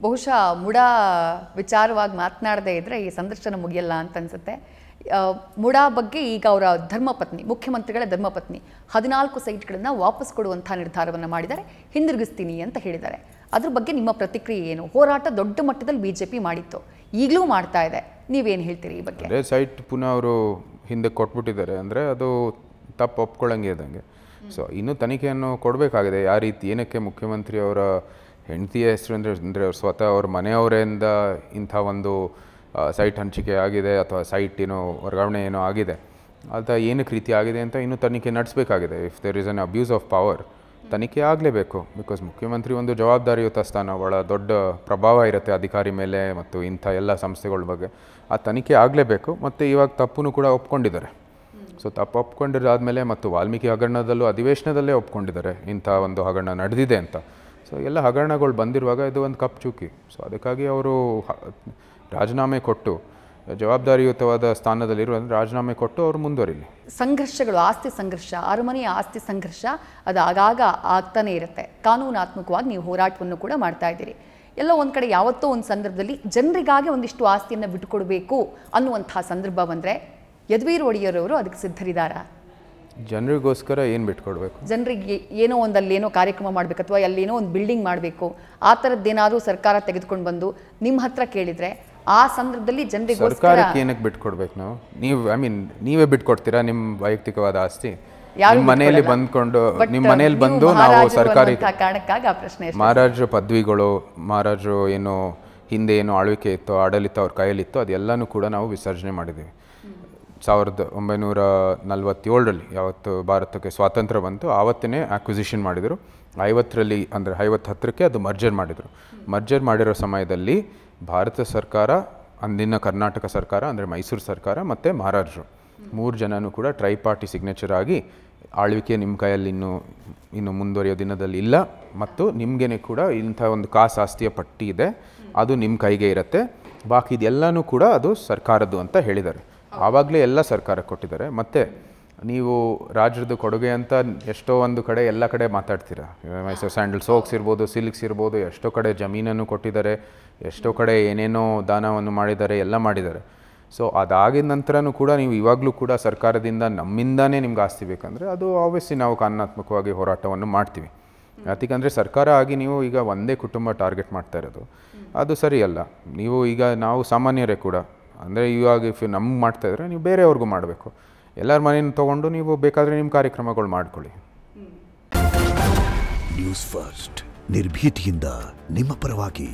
ಬಹುಶಃ ಮುಡಾ ವಿಚಾರವಾಗಿ ಮಾತನಾಡದೇ ಇದ್ದರೆ ಈ ಸಂದರ್ಶನ ಮುಗಿಯಲ್ಲ ಅಂತ ಅನಿಸುತ್ತೆ. ಮುಡಾ ಬಗ್ಗೆ ಈಗ ಅವರ ಧರ್ಮಪತ್ನಿ, ಮುಖ್ಯಮಂತ್ರಿಗಳ ಧರ್ಮಪತ್ನಿ 14 ಸೈಟ್ಗಳನ್ನು ವಾಪಸ್ ಕೊಡುವಂಥ ನಿರ್ಧಾರವನ್ನು ಮಾಡಿದ್ದಾರೆ, ಹಿಂದಿರುಗಿಸ್ತೀನಿ ಅಂತ ಹೇಳಿದ್ದಾರೆ. ಅದ್ರ ಬಗ್ಗೆ ನಿಮ್ಮ ಪ್ರತಿಕ್ರಿಯೆ ಏನು? ಹೋರಾಟ ದೊಡ್ಡ ಮಟ್ಟದಲ್ಲಿ ಬಿಜೆಪಿ ಮಾಡಿತ್ತು, ಈಗಲೂ ಮಾಡ್ತಾ ಇದೆ, ನೀವೇನು ಹೇಳ್ತೀರಿ ಈ ಬಗ್ಗೆ? ಅದೇ ಸೈಟ್ ಪುನಃ ಅವರು ಹಿಂದೆ ಕೊಟ್ಬಿಟ್ಟಿದ್ದಾರೆ ಅಂದರೆ ಅದು ತಪ್ಪು ಒಪ್ಕೊಳ್ಳಂಗೆ ಇದ್ದಂಗೆ. ಸೊ ಇನ್ನೂ ತನಿಖೆಯನ್ನು ಕೊಡಬೇಕಾಗಿದೆ. ಯಾವ ರೀತಿ ಏನಕ್ಕೆ ಮುಖ್ಯಮಂತ್ರಿ ಅವರ ಹೆಂಡತಿಯ ಹೆಸರು ಅಂದರೆ ಸ್ವತಃ ಅವ್ರ ಮನೆಯವರಿಂದ ಇಂಥ ಒಂದು ಸೈಟ್ ಹಂಚಿಕೆ ಆಗಿದೆ ಅಥವಾ ಸೈಟ್ ಏನೋ ವರ್ಗಾವಣೆ ಏನೋ ಆಗಿದೆ, ಅದು ಏನಕ್ಕೆ ರೀತಿ ಆಗಿದೆ ಅಂತ ಇನ್ನೂ ತನಿಖೆ ನಡೆಸಬೇಕಾಗಿದೆ. If there is an abuse of power ತನಿಖೆ ಆಗಲೇಬೇಕು. ಬಿಕಾಸ್ ಮುಖ್ಯಮಂತ್ರಿ ಒಂದು ಜವಾಬ್ದಾರಿಯುತ ಸ್ಥಾನ, ಭಾಳ ದೊಡ್ಡ ಪ್ರಭಾವ ಇರುತ್ತೆ ಅಧಿಕಾರಿ ಮೇಲೆ ಮತ್ತು ಇಂಥ ಎಲ್ಲ ಸಂಸ್ಥೆಗಳ ಬಗ್ಗೆ. ಆ ತನಿಖೆ ಆಗಲೇಬೇಕು. ಮತ್ತು ಇವಾಗ ತಪ್ಪು ಕೂಡ ಒಪ್ಕೊಂಡಿದ್ದಾರೆ. ಸೊ ತಪ್ಪು ಒಪ್ಕೊಂಡಿದ್ದಾದಮೇಲೆ ಮತ್ತು ವಾಲ್ಮೀಕಿ ಹಗರಣದಲ್ಲೂ ಅಧಿವೇಶನದಲ್ಲೇ ಒಪ್ಕೊಂಡಿದ್ದಾರೆ ಇಂಥ ಒಂದು ಹಗರಣ ನಡೆದಿದೆ ಅಂತ. ಸೊ ಎಲ್ಲ ಹಗರಣಗಳು ಬಂದಿರುವಾಗ ಇದು ಒಂದು ಕಪ್ ಚೂಕಿ. ಸೊ ಅದಕ್ಕಾಗಿ ಅವರು ರಾಜೀನಾಮೆ ಕೊಟ್ಟು, ಜವಾಬ್ದಾರಿಯುತವಾದ ಸ್ಥಾನದಲ್ಲಿರುವ ರಾಜೀನಾಮೆ ಕೊಟ್ಟು ಅವರು ಮುಂದುವರಿಲಿ. ಸಂಘರ್ಷಗಳು, ಆಸ್ತಿ ಸಂಘರ್ಷ, ಅರಮನೆಯ ಆಸ್ತಿ ಸಂಘರ್ಷ ಅದು ಆಗಾಗ ಆಗ್ತಾನೆ ಇರುತ್ತೆ. ಕಾನೂನಾತ್ಮಕವಾಗಿ ನೀವು ಹೋರಾಟವನ್ನು ಕೂಡ ಮಾಡ್ತಾ ಇದ್ದೀರಿ. ಎಲ್ಲೋ ಒಂದು ಕಡೆ ಯಾವತ್ತೋ ಒಂದು ಸಂದರ್ಭದಲ್ಲಿ ಜನರಿಗಾಗಿ ಒಂದಿಷ್ಟು ಆಸ್ತಿಯನ್ನು ಬಿಟ್ಟುಕೊಡಬೇಕು ಅನ್ನುವಂಥ ಸಂದರ್ಭ ಬಂದರೆ ಯದುವೀರ್ ಒಡೆಯರವರು ಅದಕ್ಕೆ ಸಿದ್ಧರಿದ್ದಾರಾ? ಜನರಿಗೋಸ್ಕರ ಏನು ಬಿಟ್ಕೊಡ್ಬೇಕು? ಜನರಿಗೆ ಏನೋ ಒಂದು ಅಲ್ಲೇನೋ ಕಾರ್ಯಕ್ರಮ ಮಾಡಬೇಕು ಅಥವಾ ಅಲ್ಲೇನೋ ಒಂದು ಬಿಲ್ಡಿಂಗ್ ಮಾಡಬೇಕು, ಆ ಥರದ್ದೇನಾದರೂ ಸರ್ಕಾರ ತೆಗೆದುಕೊಂಡು ಬಂದು ನಿಮ್ಮ ಹತ್ರ ಕೇಳಿದರೆ ಆ ಸಂದರ್ಭದಲ್ಲಿ ಜನರಿಗೋಸ್ಕರ ಸರ್ಕಾರಕ್ಕೆ ಏನಕ್ಕೆ ಬಿಟ್ಕೊಡ್ಬೇಕು ನಾವು? ನೀವೇ ಬಿಟ್ಕೊಡ್ತೀರಾ ನಿಮ್ಮ ವೈಯಕ್ತಿಕವಾದ ಆಸ್ತಿ? ನಿಮ್ಮ ಮನೆಯಲ್ಲಿ ಬಂದ್ಕೊಂಡು ನಿಮ್ಮ ಮನೆಯಲ್ಲಿ ಬಂದು ನಾವು ಸರ್ಕಾರಿ ಕಾರಣಕ್ಕಾಗಿ ಆ ಪ್ರಶ್ನೆ. ಮಹಾರಾಜರ ಪದವಿಗಳು, ಮಹಾರಾಜರು ಏನು ಹಿಂದೆ ಏನು ಆಳ್ವಿಕೆ ಇತ್ತು, ಆಡಳಿತ ಅವ್ರ ಕೈಯಲ್ಲಿತ್ತು, ಅದೆಲ್ಲನೂ ಕೂಡ ನಾವು ವಿಸರ್ಜನೆ ಮಾಡಿದ್ದೀವಿ. 1947ರಲ್ಲಿ ಯಾವತ್ತು ಭಾರತಕ್ಕೆ ಸ್ವಾತಂತ್ರ್ಯ ಬಂತು ಆವತ್ತೇ ಆಕ್ವಿಸಿಷನ್ ಮಾಡಿದರು. 50ರಲ್ಲಿ ಅಂದರೆ 50-10ಕ್ಕೆ ಅದು ಮರ್ಜರ್ ಮಾಡಿದರು. ಮರ್ಜರ್ ಮಾಡಿರೋ ಸಮಯದಲ್ಲಿ ಭಾರತ ಸರ್ಕಾರ, ಅಂದಿನ ಕರ್ನಾಟಕ ಸರ್ಕಾರ ಅಂದರೆ ಮೈಸೂರು ಸರ್ಕಾರ ಮತ್ತು ಮಹಾರಾಜರು 3 ಜನನೂ ಕೂಡ ಟ್ರೈಪಾರ್ಟಿ ಸಿಗ್ನೇಚರ್ ಆಗಿ ಆಳ್ವಿಕೆ ನಿಮ್ಮ ಕೈಯಲ್ಲಿ ಇನ್ನು ಮುಂದುವರಿಯೋ ದಿನದಲ್ಲಿ ಇಲ್ಲ, ಮತ್ತು ನಿಮಗೇನೆ ಕೂಡ ಇಂಥ ಒಂದು ಕಾಸು ಆಸ್ತಿಯ ಪಟ್ಟಿ ಇದೆ, ಅದು ನಿಮ್ಮ ಕೈಗೆ ಇರುತ್ತೆ, ಬಾಕಿ ಇದೆಲ್ಲನೂ ಕೂಡ ಅದು ಸರ್ಕಾರದ್ದು ಅಂತ ಹೇಳಿದ್ದಾರೆ. ಆವಾಗಲೇ ಎಲ್ಲ ಸರ್ಕಾರಕ್ಕೆ ಕೊಟ್ಟಿದ್ದಾರೆ. ಮತ್ತು ನೀವು ರಾಜ್ಯದ ಕೊಡುಗೆ ಅಂತ ಎಷ್ಟೋ ಒಂದು ಕಡೆ ಎಲ್ಲ ಕಡೆ ಮಾತಾಡ್ತೀರಾ. ಮೈಸೂರು ಸ್ಯಾಂಡಲ್ ಸೋಕ್ಸ್ ಇರ್ಬೋದು, ಸಿಲ್ಕ್ಸ್ ಇರ್ಬೋದು, ಎಷ್ಟೋ ಕಡೆ ಜಮೀನನ್ನು ಕೊಟ್ಟಿದ್ದಾರೆ, ಎಷ್ಟೋ ಕಡೆ ಏನೇನೋ ದಾನವನ್ನು ಮಾಡಿದ್ದಾರೆ, ಎಲ್ಲ ಮಾಡಿದ್ದಾರೆ. ಸೊ ಅದಾಗಿದ ನಂತರನೂ ಕೂಡ ನೀವು ಇವಾಗಲೂ ಕೂಡ ಸರ್ಕಾರದಿಂದ ನಮ್ಮಿಂದಾನೇ ನಿಮ್ಗೆ ಆಸ್ತಿ ಬೇಕಂದರೆ ಅದು ಆಬ್ವಿಯಸ್ಲಿ ನಾವು ಕಾನೂನಾತ್ಮಕವಾಗಿ ಹೋರಾಟವನ್ನು ಮಾಡ್ತೀವಿ. ಯಾಕಂದರೆ ಸರ್ಕಾರ ಆಗಿ ನೀವು ಈಗ ಒಂದೇ ಕುಟುಂಬ ಟಾರ್ಗೆಟ್ ಮಾಡ್ತಾ ಇರೋದು ಅದು ಸರಿಯಲ್ಲ. ನೀವು ಈಗ ನಾವು ಸಾಮಾನ್ಯರೇ ಕೂಡ ಅಂದರೆ ಇವಾಗ ಇಫ್ ನಮ್ಗೆ ಮಾಡ್ತಾಯಿದ್ರೆ ನೀವು ಬೇರೆಯವ್ರಿಗೂ ಮಾಡಬೇಕು. ಎಲ್ಲರ ಮನೆಯನ್ನು ತೊಗೊಂಡು ನೀವು ಬೇಕಾದರೆ ನಿಮ್ಮ ಕಾರ್ಯಕ್ರಮಗಳು ಮಾಡ್ಕೊಳ್ಳಿ. ನ್ಯೂಸ್ ಫಸ್ಟ್, ನಿರ್ಭೀತಿಯಿಂದ ನಿಮ್ಮ ಪರವಾಗಿ.